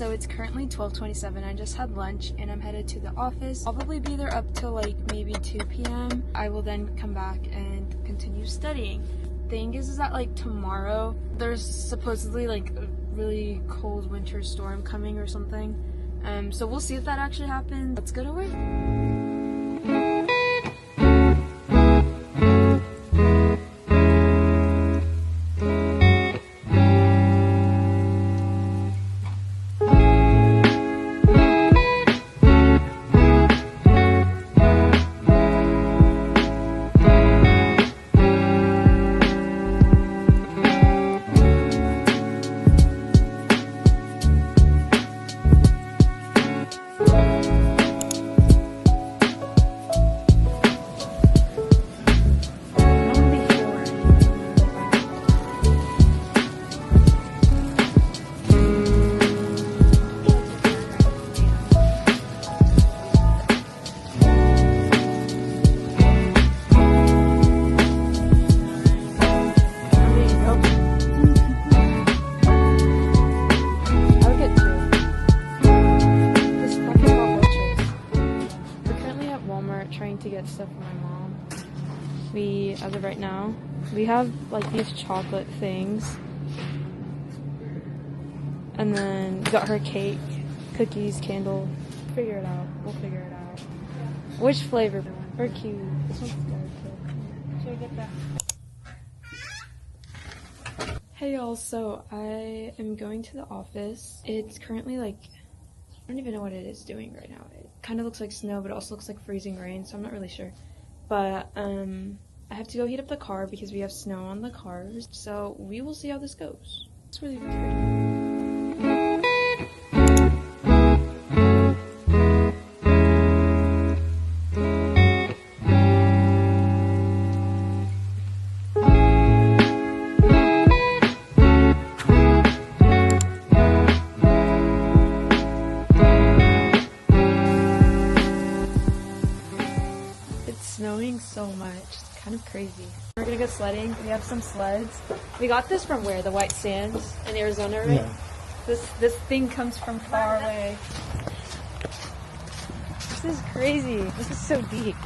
so it's currently 12:27. I just had lunch and I'm headed to the office. I'll probably be there up till like maybe 2 p.m. I will then come back and continue studying. Thing is that like tomorrow there's supposedly like a really cold winter storm coming or something. So we'll see if that actually happens. Let's go to work. Trying to get stuff for my mom. As of right now, we have like these chocolate things, and then got her cake, cookies, candle. Figure it out. We'll figure it out. Which flavor? Or cute. This one's good. Should I get that? Hey y'all, so I am going to the office. It's currently like, I don't even know what it is doing right now. It kind of looks like snow, but it also looks like freezing rain, so I'm not really sure. But I have to go heat up the car because we have snow on the cars. So we will see how this goes. It's really pretty. Snowing so much. It's kind of crazy. We're gonna go sledding. We have some sleds. We got this from where? The White Sands in Arizona, right? Yeah. This thing comes from far away. This is crazy. This is so deep.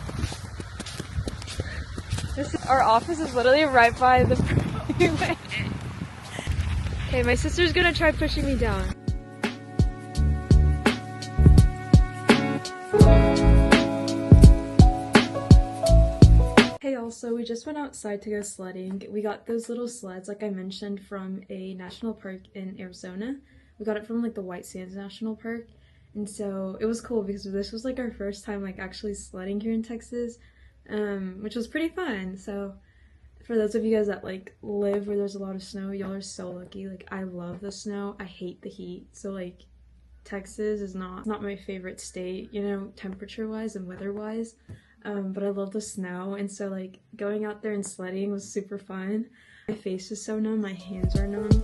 Our office is literally right by the freeway. Okay, my sister's gonna try pushing me down. Hey also, we just went outside to go sledding. We got those little sleds, like I mentioned, from a national park in Arizona. We got it from like the White Sands National Park, and so it was cool because this was like our first time like actually sledding here in Texas, which was pretty fun. So for those of you guys that like live where there's a lot of snow, y'all are so lucky. Like I love the snow. I hate the heat. So like Texas is not my favorite state, you know, temperature wise and weather wise. But I love the snow, and so like going out there and sledding was super fun. My face is so numb, my hands are numb.